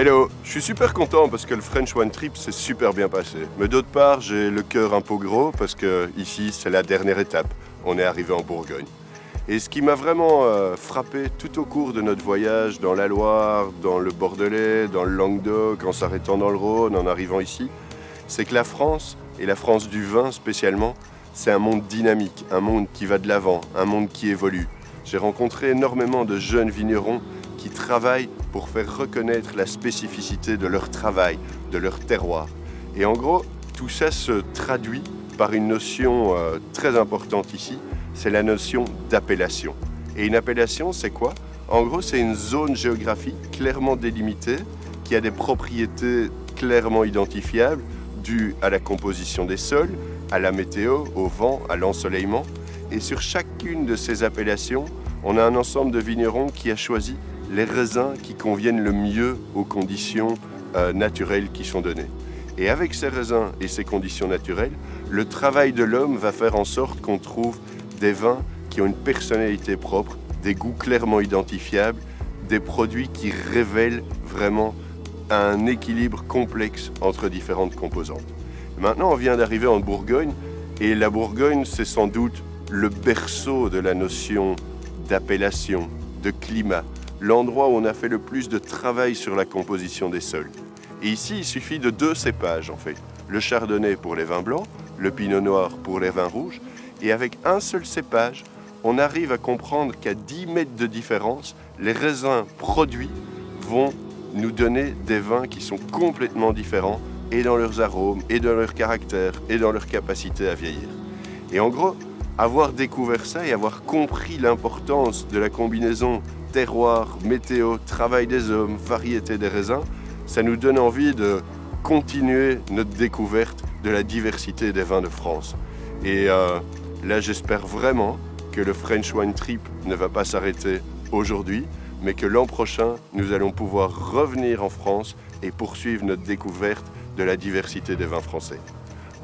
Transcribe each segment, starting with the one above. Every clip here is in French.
Hello, je suis super content parce que le French Wine Trip s'est super bien passé. Mais d'autre part, j'ai le cœur un peu gros parce que ici, c'est la dernière étape. On est arrivé en Bourgogne. Et ce qui m'a vraiment frappé tout au cours de notre voyage dans la Loire, dans le Bordelais, dans le Languedoc, en s'arrêtant dans le Rhône, en arrivant ici, c'est que la France, et la France du vin spécialement, c'est un monde dynamique, un monde qui va de l'avant, un monde qui évolue. J'ai rencontré énormément de jeunes vignerons qui travaillent pour faire reconnaître la spécificité de leur travail, de leur terroir. Et en gros, tout ça se traduit par une notion très importante ici, c'est la notion d'appellation. Et une appellation, c'est quoi? En gros, c'est une zone géographique clairement délimitée qui a des propriétés clairement identifiables dues à la composition des sols, à la météo, au vent, à l'ensoleillement. Et sur chacune de ces appellations, on a un ensemble de vignerons qui a choisi les raisins qui conviennent le mieux aux conditions naturelles qui sont données. Et avec ces raisins et ces conditions naturelles, le travail de l'homme va faire en sorte qu'on trouve des vins qui ont une personnalité propre, des goûts clairement identifiables, des produits qui révèlent vraiment un équilibre complexe entre différentes composantes. Maintenant, on vient d'arriver en Bourgogne, et la Bourgogne, c'est sans doute le berceau de la notion d'appellation, de climat, l'endroit où on a fait le plus de travail sur la composition des sols. Et ici, il suffit de 2 cépages en fait, le chardonnay pour les vins blancs, le pinot noir pour les vins rouges, et avec un seul cépage, on arrive à comprendre qu'à 10 mètres de différence, les raisins produits vont nous donner des vins qui sont complètement différents, et dans leurs arômes, et dans leur caractère, et dans leur capacité à vieillir. Et en gros, avoir découvert ça et avoir compris l'importance de la combinaison terroir, météo, travail des hommes, variété des raisins, ça nous donne envie de continuer notre découverte de la diversité des vins de France. Et là, j'espère vraiment que le French Wine Trip ne va pas s'arrêter aujourd'hui, mais que l'an prochain, nous allons pouvoir revenir en France et poursuivre notre découverte de la diversité des vins français.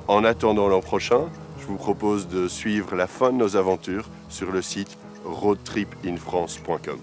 En attendant l'an prochain, je vous propose de suivre la fin de nos aventures sur le site roadtripinfrance.com.